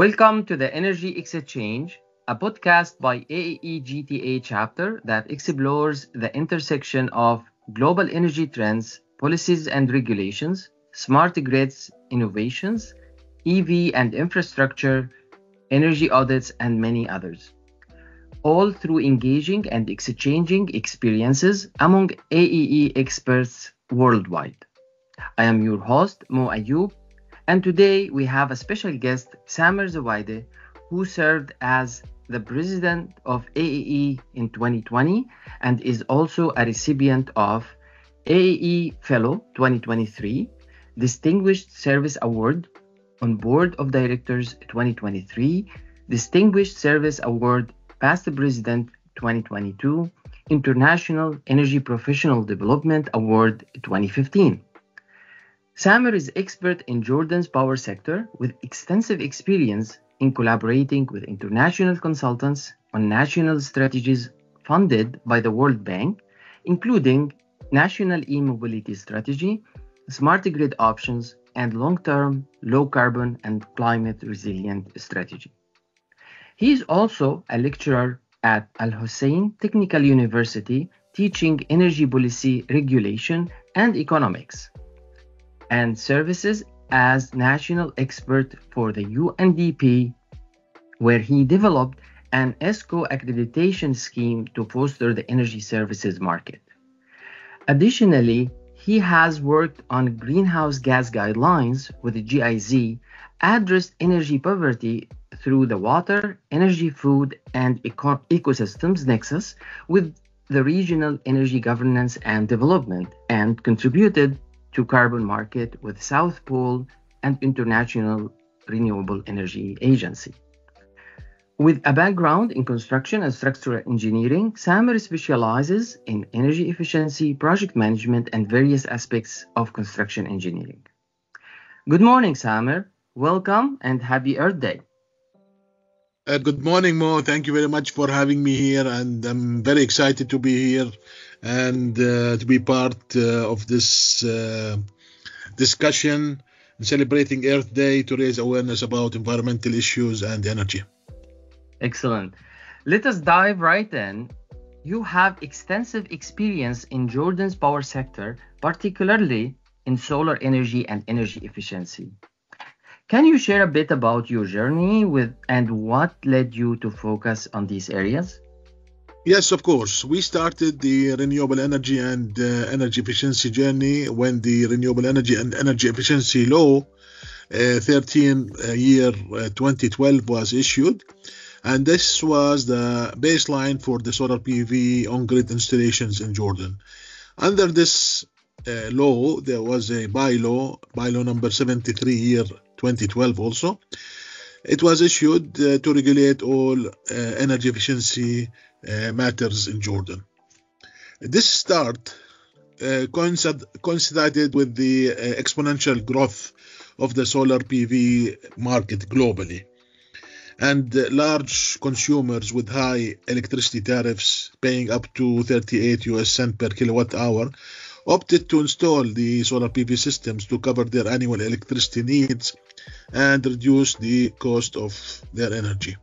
Welcome to the Energy Exchange, a podcast by AAE GTA chapter that explores the intersection of global energy trends, policies and regulations, smart grids, innovations, EV and infrastructure, energy audits, and many others, all through engaging and exchanging experiences among AEE experts worldwide. I am your host, Mo Ayub, and today we have a special guest, Samer Zawaide, who served as the president of AEE in 2020 and is also a recipient of AEE Fellow 2023, Distinguished Service Award, on Board of Directors 2023, Distinguished Service Award, Past President 2022, International Energy Professional Development Award 2015. Samer is expert in Jordan's power sector with extensive experience in collaborating with international consultants on national strategies funded by the World Bank, including National E-Mobility Strategy, Smart Grid Options, and Long-Term Low Carbon and Climate Resilient Strategy. He is also a lecturer at Al Hussein Technical University teaching energy policy regulation and economics, and services as national expert for the UNDP, where he developed an ESCO accreditation scheme to foster the energy services market. Additionally, he has worked on greenhouse gas guidelines with the GIZ, addressed energy poverty through the water, energy, food, and ecosystems nexus with the regional energy governance and development, and contributed to carbon market with South Pole and International Renewable Energy Agency. With a background in construction and structural engineering, Samer specializes in energy efficiency, project management, and various aspects of construction engineering. Good morning, Samer. Welcome and happy Earth Day. Good morning, Mo. Thank you very much for having me here, and I'm very excited to be here and to be part of this discussion celebrating Earth Day to raise awareness about environmental issues and energy. Excellent. Let us dive right in. You have extensive experience in Jordan's power sector, particularly in solar energy and energy efficiency. Can you share a bit about your journey and what led you to focus on these areas? Yes, of course. We started the renewable energy and energy efficiency journey when the Renewable Energy and Energy Efficiency Law 2012 was issued. And this was the baseline for the solar PV on-grid installations in Jordan. Under this law, there was a bylaw number 73 year 2012 also. It was issued to regulate all energy efficiency matters in Jordan. This start coincided with the exponential growth of the solar PV market globally, and large consumers with high electricity tariffs paying up to 38 US cents per kilowatt hour opted to install the solar PV systems to cover their annual electricity needs and reduce the cost of their energy.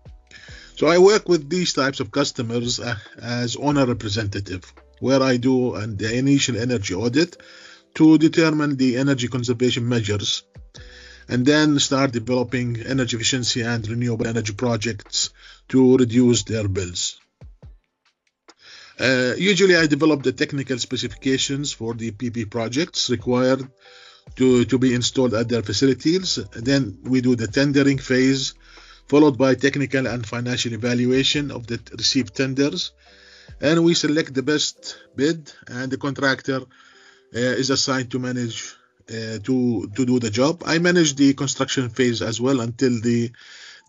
So I work with these types of customers as owner representative, where I do an initial energy audit to determine the energy conservation measures, and then start developing energy efficiency and renewable energy projects to reduce their bills. Usually I develop the technical specifications for the PV projects required to be installed at their facilities. Then we do the tendering phase, followed by technical and financial evaluation of the received tenders. And we select the best bid, and the contractor is assigned to manage to do the job. I manage the construction phase as well until the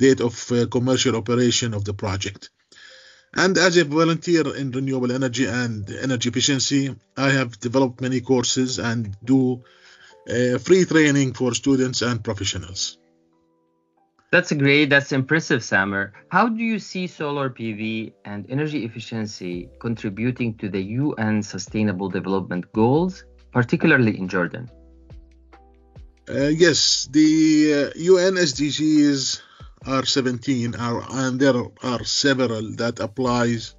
date of commercial operation of the project. And as a volunteer in renewable energy and energy efficiency, I have developed many courses and do free training for students and professionals. That's great. That's impressive, Samer. How do you see solar PV and energy efficiency contributing to the UN Sustainable Development Goals, particularly in Jordan? Yes, the UN SDGs R17, and there are several that applies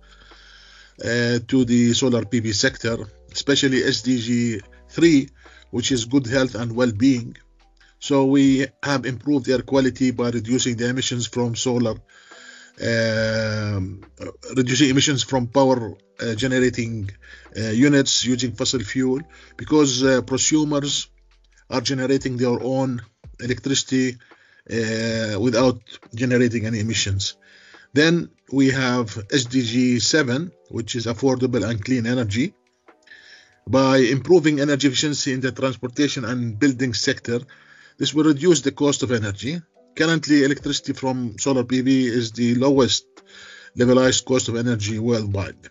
to the solar PV sector, especially SDG 3, which is good health and well-being. So we have improved air quality by reducing the emissions from solar, reducing emissions from power generating units using fossil fuel, because prosumers are generating their own electricity without generating any emissions. Then we have SDG 7, which is affordable and clean energy. By improving energy efficiency in the transportation and building sector, this will reduce the cost of energy. Currently, electricity from solar PV is the lowest levelized cost of energy worldwide.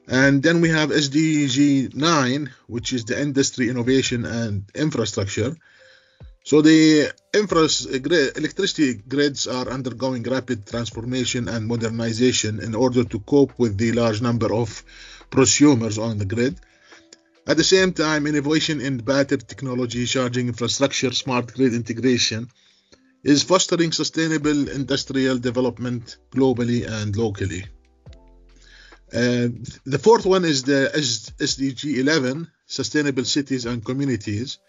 And then we have SDG 9, which is the industry, innovation, and infrastructure. So the electricity grids are undergoing rapid transformation and modernization in order to cope with the large number of prosumers on the grid. At the same time, innovation in battery technology, charging infrastructure, smart grid integration is fostering sustainable industrial development globally and locally. The fourth one is the SDG 11, sustainable cities and communities.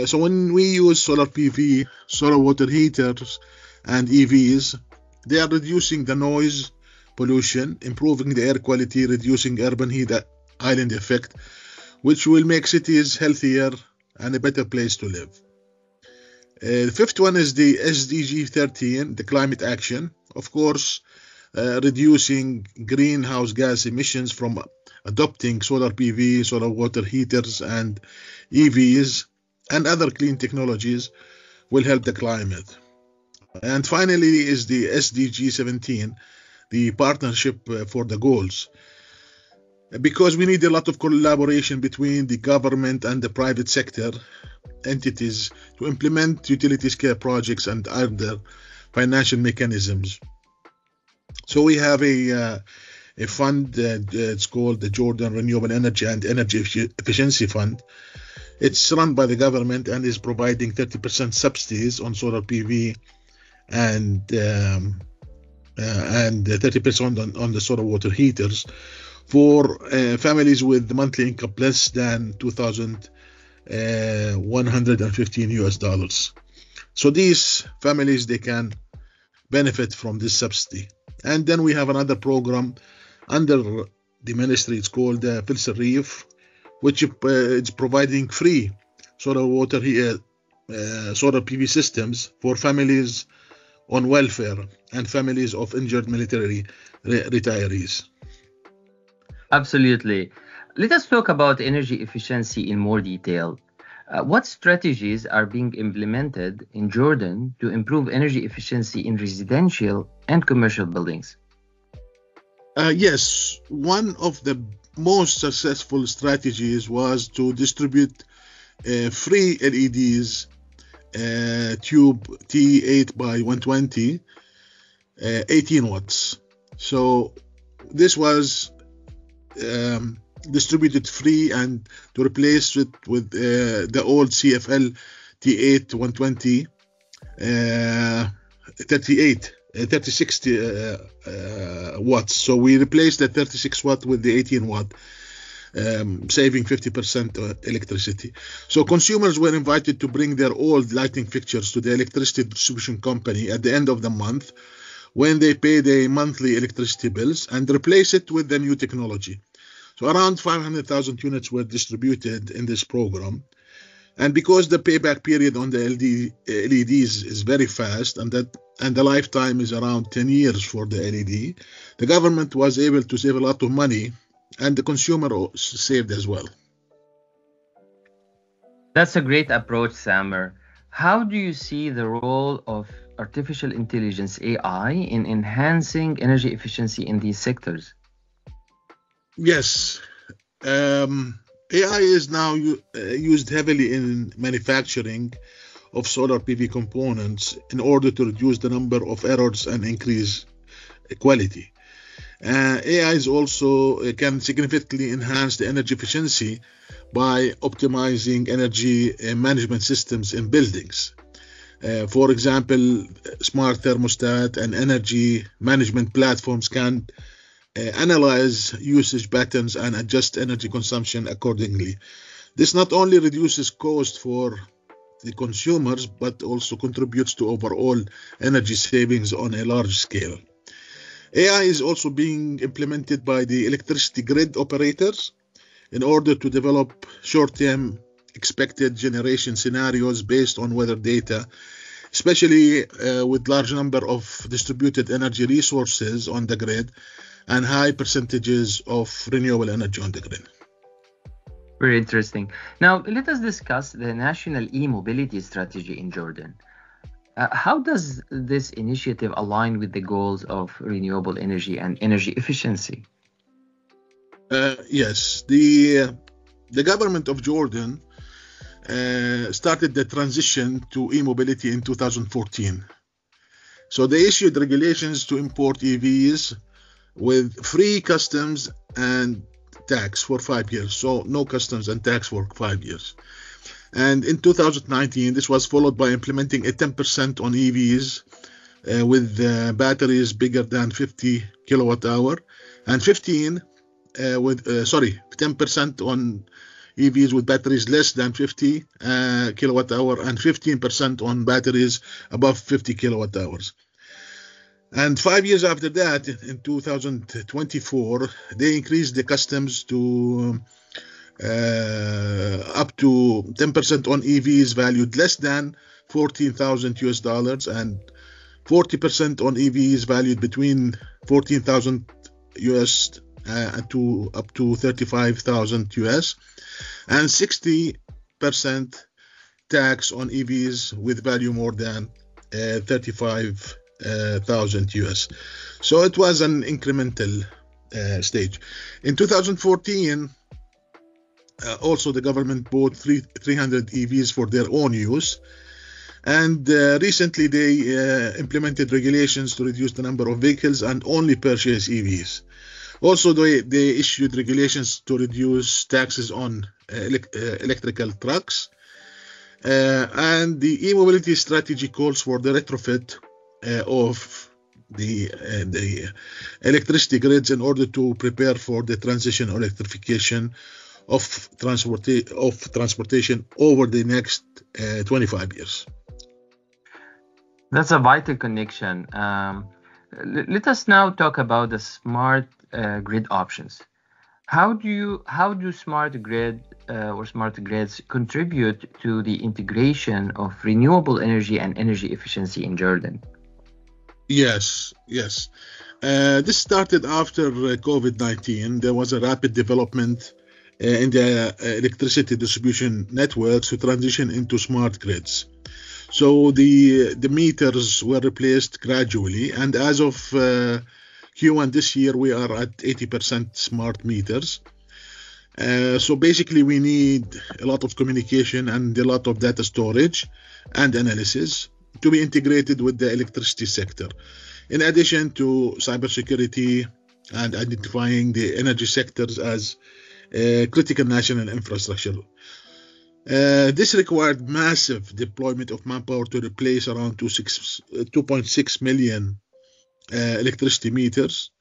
So when we use solar PV, solar water heaters, and EVs, they are reducing the noise pollution, improving the air quality, reducing urban heat island effect, which will make cities healthier and a better place to live. The fifth one is the SDG 13, the climate action. Of course, reducing greenhouse gas emissions from adopting solar PV, solar water heaters, and EVs, and other clean technologies will help the climate. And finally is the SDG 17, the partnership for the goals. Because we need a lot of collaboration between the government and the private sector entities to implement utility scale projects and other financial mechanisms. So we have a fund, it's called the Jordan Renewable Energy and Energy Efficiency Fund. It's run by the government and is providing 30% subsidies on solar PV and 30% on the solar water heaters for families with monthly income less than $2,115. So these families, they can benefit from this subsidy. And then we have another program under the ministry. It's called Filser Reef, which is providing free solar water solar PV systems for families on welfare and families of injured military retirees. Absolutely. Let us talk about energy efficiency in more detail. What strategies are being implemented in Jordan to improve energy efficiency in residential and commercial buildings? Yes, one of the most successful strategies was to distribute free LEDs, tube T8 by 120, 18 watts. So this was distributed free, and to replace it with the old CFL T8 120 36 watts. So we replaced the 36 watt with the 18 watt, saving 50% electricity. So consumers were invited to bring their old lighting fixtures to the electricity distribution company at the end of the month when they pay their monthly electricity bills and replace it with the new technology. So around 500,000 units were distributed in this program. And because the payback period on the LEDs is very fast, and the lifetime is around 10 years for the LED, the government was able to save a lot of money, and the consumer saved as well. That's a great approach, Samer. How do you see the role of artificial intelligence, AI, in enhancing energy efficiency in these sectors? Yes. AI is now used heavily in manufacturing of solar PV components in order to reduce the number of errors and increase quality. AI is also can significantly enhance the energy efficiency by optimizing energy management systems in buildings. For example, smart thermostat and energy management platforms can analyze usage patterns and adjust energy consumption accordingly. This not only reduces cost for the consumers, but also contributes to overall energy savings on a large scale. AI is also being implemented by the electricity grid operators in order to develop short-term expected generation scenarios based on weather data, especially with large number of distributed energy resources on the grid and high percentages of renewable energy on the grid. Very interesting. Now, let us discuss the national e-mobility strategy in Jordan. How does this initiative align with the goals of renewable energy and energy efficiency? Yes, the government of Jordan started the transition to e-mobility in 2014. So they issued regulations to import EVs with free customs and tax for 5 years. So no customs and tax for 5 years. And in 2019, this was followed by implementing a 10% on EVs with batteries bigger than 50 kilowatt hour, and 10% on EVs with batteries less than 50 kilowatt hour, and 15% on batteries above 50 kilowatt hours. And 5 years after that, in 2024, they increased the customs to up to 10% on EVs valued less than $14,000 and 40% on EVs valued between $14,000 to up to $35,000 and 60% tax on EVs with value more than $35,000. So it was an incremental stage. In 2014, also the government bought 300 EVs for their own use, and recently they implemented regulations to reduce the number of vehicles and only purchase EVs. Also they issued regulations to reduce taxes on electrical trucks, and the e-mobility strategy calls for the retrofit of the electricity grids in order to prepare for the transition electrification of transportation over the next 25 years. That's a vital connection. Let us now talk about the smart grid options. How do smart grid or smart grids contribute to the integration of renewable energy and energy efficiency in Jordan? Yes. This started after COVID-19. There was a rapid development in the electricity distribution networks to transition into smart grids. So the meters were replaced gradually, and as of Q1 this year, we are at 80% smart meters. So basically, we need a lot of communication and a lot of data storage and analysis to be integrated with the electricity sector, in addition to cybersecurity and identifying the energy sectors as critical national infrastructure. This required massive deployment of manpower to replace around 2.6 million electricity meters,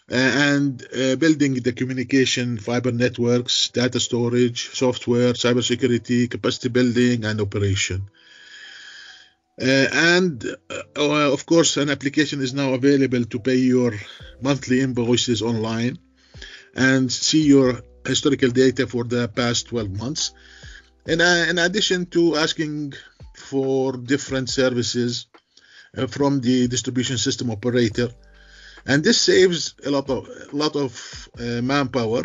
and building the communication, fiber networks, data storage, software, cybersecurity, capacity building, and operation. Of course, an application is now available to pay your monthly invoices online and see your historical data for the past 12 months. In addition to asking for different services from the distribution system operator, and this saves a lot of manpower.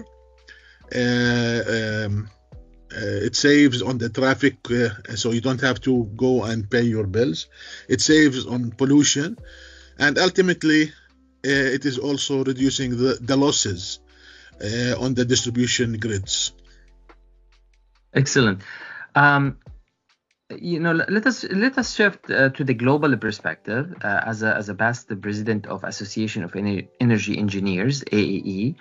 It saves on the traffic, so you don't have to go and pay your bills. It saves on pollution, and ultimately it is also reducing the losses on the distribution grids. Excellent. Let us shift to the global perspective. As a past president of Association of Energy Engineers, AEE,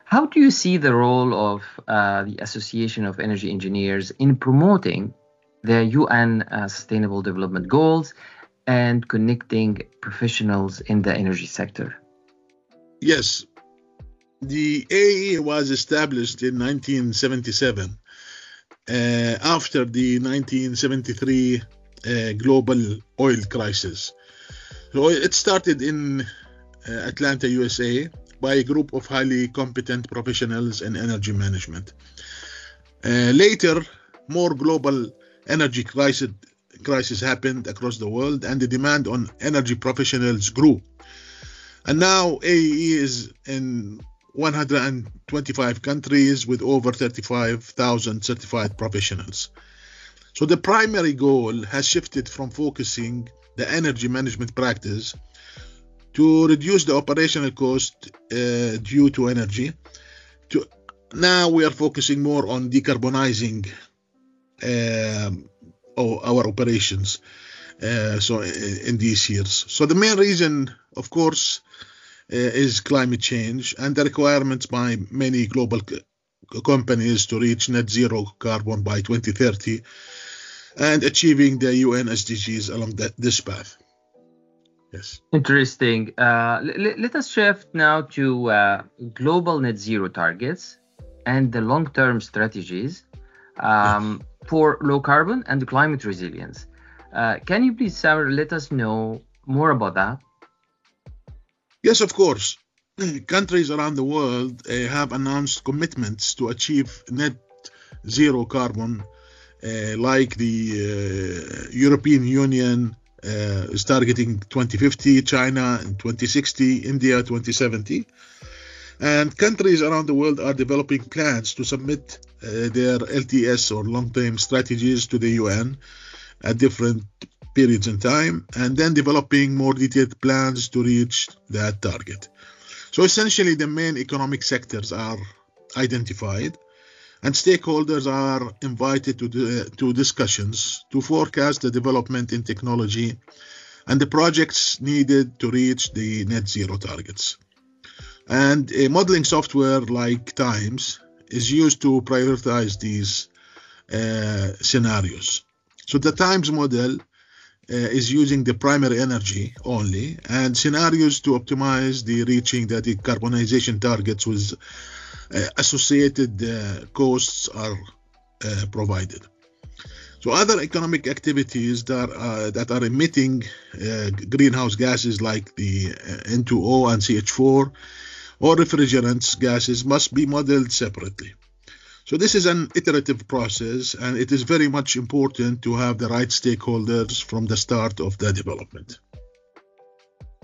how do you see the role of the Association of Energy Engineers in promoting the UN Sustainable Development Goals, and connecting professionals in the energy sector. Yes, the AE was established in 1977 after the 1973 global oil crisis. So it started in Atlanta, USA, by a group of highly competent professionals in energy management. Later, more global energy crisis happened across the world, and the demand on energy professionals grew. And now AEE is in 125 countries with over 35,000 certified professionals. So the primary goal has shifted from focusing the energy management practice to reduce the operational cost due to energy. Now we are focusing more on decarbonizing our operations in these years. So the main reason, of course, is climate change and the requirements by many global companies to reach net zero carbon by 2030 and achieving the UN SDGs along this path. Yes. Interesting. Let us shift now to global net zero targets and the long-term strategies for low carbon and climate resilience. Can you please, Samer, let us know more about that? Yes, of course. Countries around the world have announced commitments to achieve net zero carbon, like the European Union is targeting 2050, China in 2060, India 2070. And countries around the world are developing plans to submit their LTS or long-term strategies to the UN at different periods in time, and then developing more detailed plans to reach that target. So essentially, the main economic sectors are identified, and stakeholders are invited to discussions to forecast the development in technology and the projects needed to reach the net zero targets. And a modeling software like TIMES is used to prioritize these scenarios. So the TIMES model is using the primary energy only, and scenarios to optimize the reaching the decarbonization targets with associated costs are provided. So other economic activities that are emitting greenhouse gases like the N2O and CH4 or refrigerants gases must be modeled separately. So this is an iterative process, and it is very much important to have the right stakeholders from the start of the development.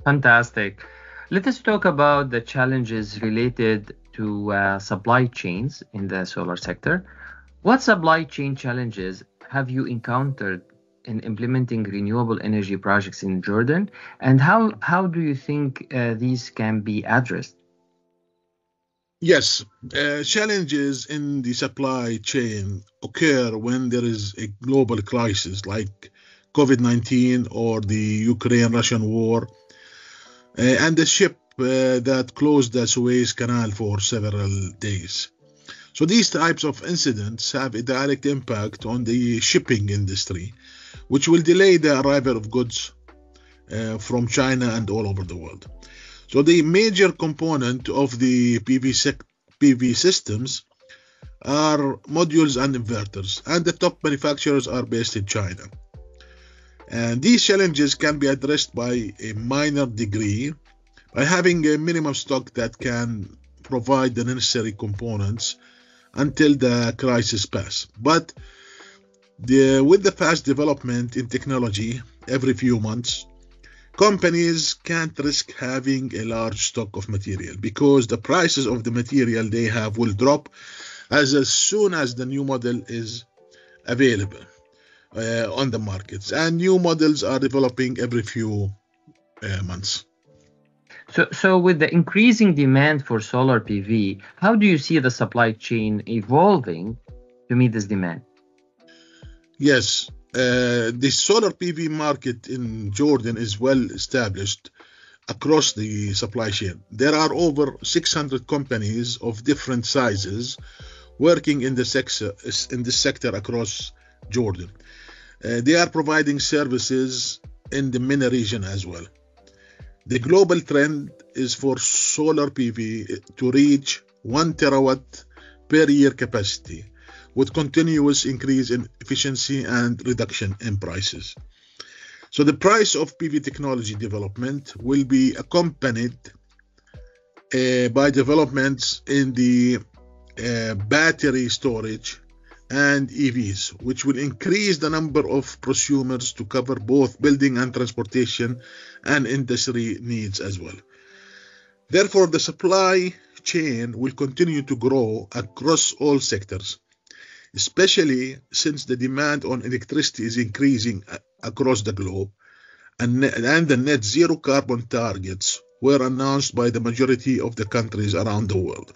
Fantastic. Let us talk about the challenges related to supply chains in the solar sector. What supply chain challenges have you encountered in implementing renewable energy projects in Jordan, and how do you think these can be addressed? Yes, challenges in the supply chain occur when there is a global crisis like COVID-19 or the Ukraine-Russian war, and the ship that closed the Suez Canal for several days. So these types of incidents have a direct impact on the shipping industry, which will delay the arrival of goods from China and all over the world. So the major component of the PV systems are modules and inverters, and the top manufacturers are based in China. And these challenges can be addressed by a minor degree by having a minimum stock that can provide the necessary components until the crisis passes. But with the fast development in technology every few months, companies can't risk having a large stock of material because the prices of the material they have will drop as soon as the new model is available on the markets. And new models are developing every few months. So with the increasing demand for solar PV, how do you see the supply chain evolving to meet this demand? Yes. The solar PV market in Jordan is well established across the supply chain. There are over 600 companies of different sizes working in this sector across Jordan. They are providing services in the MENA region as well. The global trend is for solar PV to reach 1 terawatt per year capacity, with continuous increase in efficiency and reduction in prices. So the price of PV technology development will be accompanied by developments in the battery storage and EVs, which will increase the number of prosumers to cover both building and transportation and industry needs as well. Therefore, the supply chain will continue to grow across all sectors, especially since the demand on electricity is increasing across the globe, and the net zero carbon targets were announced by the majority of the countries around the world.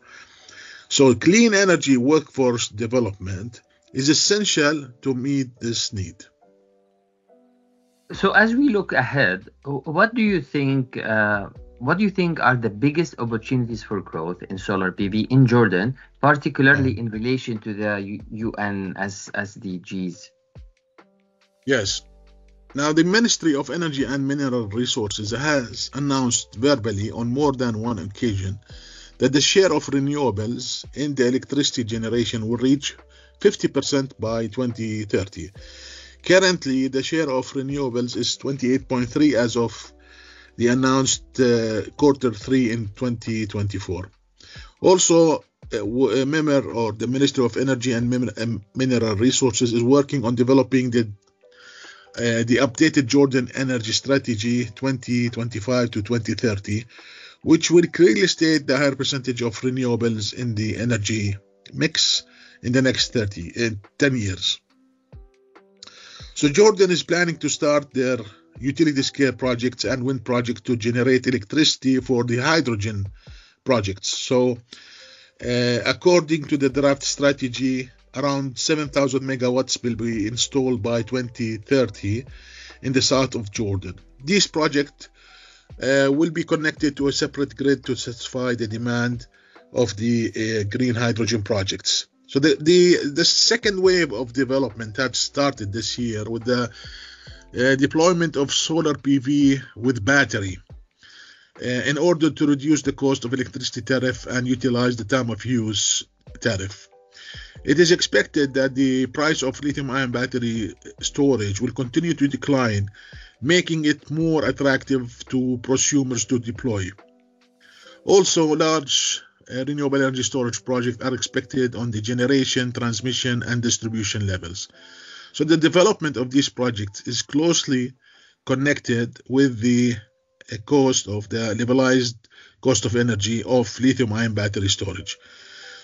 So clean energy workforce development is essential to meet this need. So as we look ahead, what do you think are the biggest opportunities for growth in solar PV in Jordan, particularly in relation to the UN SDGs? Yes. Now, the Ministry of Energy and Mineral Resources has announced verbally on more than one occasion that the share of renewables in the electricity generation will reach 50% by 2030. Currently, the share of renewables is 28.3 as of the announced quarter 3 in 2024. Also, the Ministry of Energy and Mineral Resources is working on developing the updated Jordan Energy Strategy 2025 to 2030, which will clearly state the higher percentage of renewables in the energy mix in the next 10 years. So Jordan is planning to start their utility scale projects and wind projects to generate electricity for the hydrogen projects. So according to the draft strategy, around 7,000 megawatts will be installed by 2030 in the south of Jordan. These projects will be connected to a separate grid to satisfy the demand of the green hydrogen projects. So the second wave of development had started this year with the deployment of solar PV with battery in order to reduce the cost of electricity tariff and utilize the time of use tariff. It is expected that the price of lithium-ion battery storage will continue to decline, making it more attractive to prosumers to deploy. Also, large renewable energy storage projects are expected on the generation, transmission, and distribution levels. So the development of these projects is closely connected with the cost of the levelized cost of energy of lithium-ion battery storage.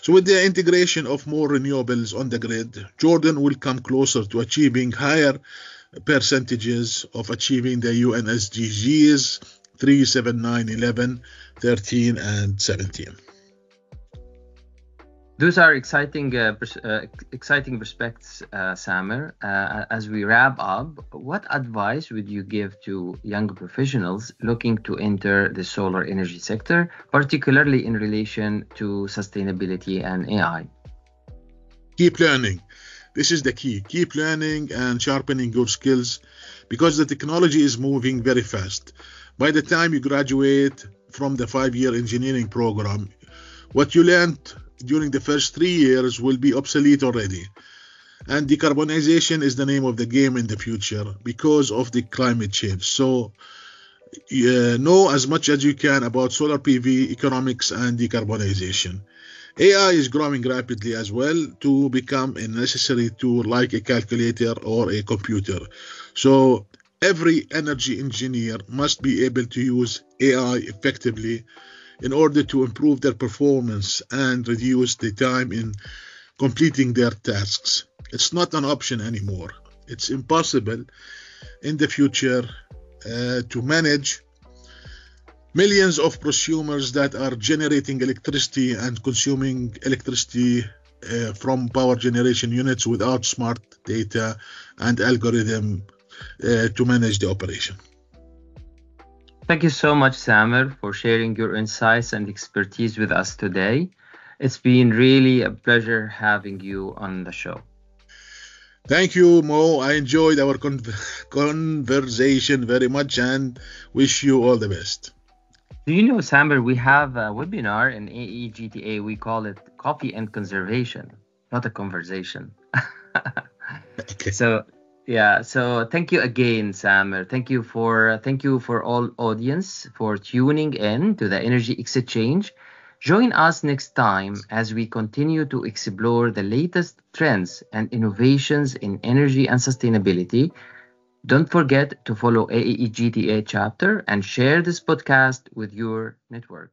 So with the integration of more renewables on the grid, Jordan will come closer to achieving higher percentages of achieving the UN SDGs 3, 7, 9, 11, 13, and 17. Those are exciting prospects, Samer. As we wrap up, what advice would you give to young professionals looking to enter the solar energy sector, particularly in relation to sustainability and AI? Keep learning. This is the key. Keep learning and sharpening your skills because the technology is moving very fast. By the time you graduate from the 5-year engineering program, what you learned during the first 3 years will be obsolete already. And decarbonization is the name of the game in the future because of the climate change. So know as much as you can about solar PV, economics, and decarbonization. AI is growing rapidly as well to become a necessary tool like a calculator or a computer. So every energy engineer must be able to use AI effectively in order to improve their performance and reduce the time in completing their tasks. It's not an option anymore. It's impossible in the future to manage millions of prosumers that are generating electricity and consuming electricity from power generation units without smart data and algorithm to manage the operation. Thank you so much, Samer, for sharing your insights and expertise with us today. It's been really a pleasure having you on the show. Thank you, Mo. I enjoyed our conversation very much and wish you all the best. Do you know, Samber, we have a webinar in AEGTA. We call it Coffee and Conservation, not a conversation. Okay. So yeah, so thank you again, Samer. Thank you for all audience for tuning in to the Energy Exchange. Join us next time as we continue to explore the latest trends and innovations in energy and sustainability. Don't forget to follow AEGTA chapter and share this podcast with your network.